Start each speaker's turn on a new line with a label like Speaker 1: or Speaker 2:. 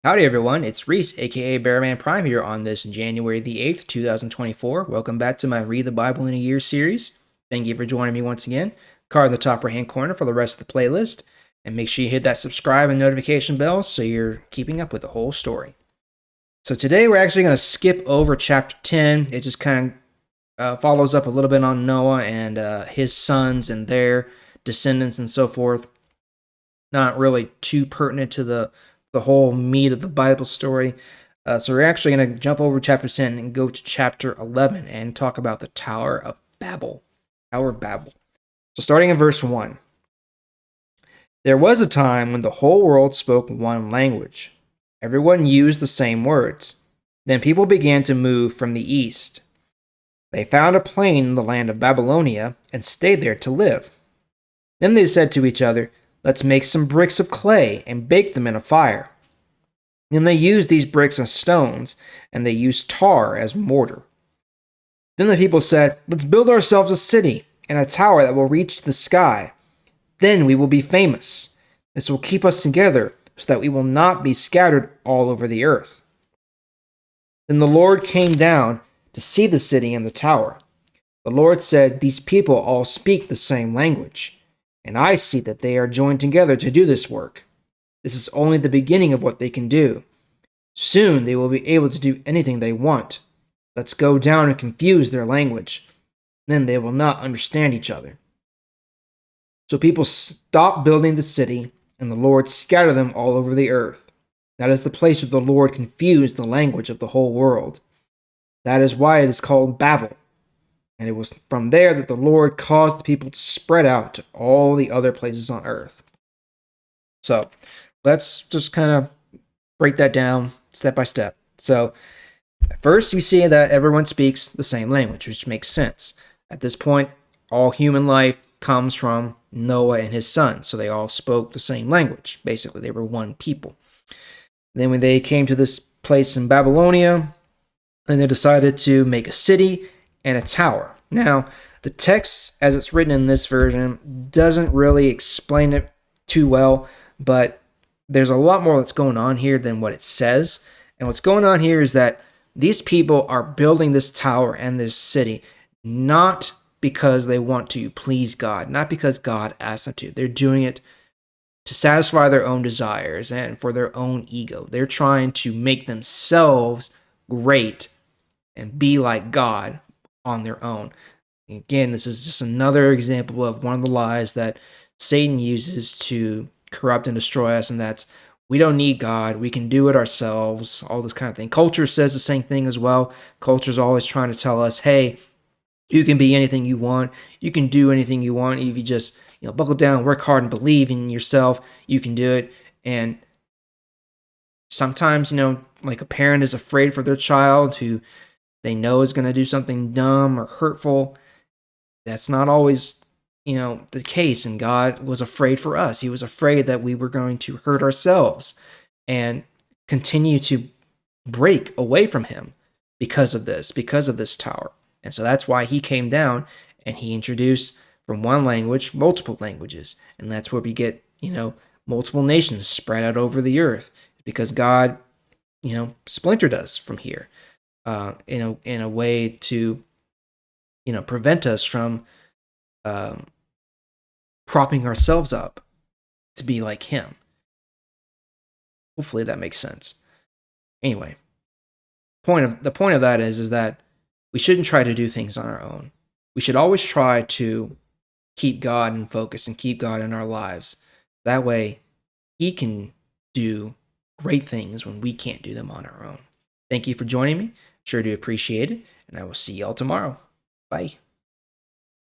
Speaker 1: Howdy everyone, it's Reese, aka Bearman Prime here on this January the 8th, 2024. Welcome back to my Read the Bible in a Year series. Thank you for joining me once again. Card in the top right hand corner for the rest of the playlist. And make sure you hit that subscribe and notification bell so you're keeping up with the whole story. So today we're actually going to skip over chapter 10. It just kind of follows up a little bit on Noah and his sons and their descendants and so forth. Not really too pertinent to the whole meat of the Bible story. So we're actually going to jump over chapter 10 and go to chapter 11 and talk about the Tower of Babel. Tower of Babel. So starting in verse 1. There was a time when the whole world spoke one language. Everyone used the same words. Then people began to move from the east. They found a plain in the land of Babylonia and stayed there to live. Then they said to each other, "Let's make some bricks of clay and bake them in a fire." Then they used these bricks as stones, and they used tar as mortar. Then the people said, "Let's build ourselves a city and a tower that will reach the sky. Then we will be famous. This will keep us together so that we will not be scattered all over the earth." Then the Lord came down to see the city and the tower. The Lord said, "These people all speak the same language, and I see that they are joined together to do this work. This is only the beginning of what they can do. Soon they will be able to do anything they want. Let's go down and confuse their language. Then they will not understand each other." So people stopped building the city, and the Lord scattered them all over the earth. That is the place where the Lord confused the language of the whole world. That is why it is called Babel. And it was from there that the Lord caused the people to spread out to all the other places on earth. So let's just kind of break that down step by step. So first, we see that everyone speaks the same language, which makes sense. At this point, all human life comes from Noah and his sons, so they all spoke the same language. Basically, they were one people. Then when they came to this place in Babylonia, and they decided to make a city and a tower. Now, the text, as it's written in this version, doesn't really explain it too well, but there's a lot more that's going on here than what it says. And what's going on here is that these people are building this tower and this city not because they want to please God, not because God asked them to. They're doing it to satisfy their own desires and for their own ego. They're trying to make themselves great and be like God on their own. Again, this is just another example of one of the lies that Satan uses to corrupt and destroy us, and that's we don't need God, we can do it ourselves, all this kind of thing. Culture says the same thing as well. Culture's always trying to tell us, hey, you can be anything you want, you can do anything you want if you just buckle down, work hard, and believe in yourself, you can do it. And sometimes, like a parent is afraid for their child who they know is going to do something dumb or hurtful. That's not always, the case. And God was afraid for us. He was afraid that we were going to hurt ourselves and continue to break away from him because of this tower. And so that's why he came down and he introduced from one language, multiple languages. And that's where we get, multiple nations spread out over the earth because God, splintered us from here. In a way to, prevent us from propping ourselves up to be like him. Hopefully that makes sense. Anyway, the point of that is that we shouldn't try to do things on our own. We should always try to keep God in focus and keep God in our lives. That way, he can do great things when we can't do them on our own. Thank you for joining me. Sure do appreciate it, and I will see y'all tomorrow. Bye.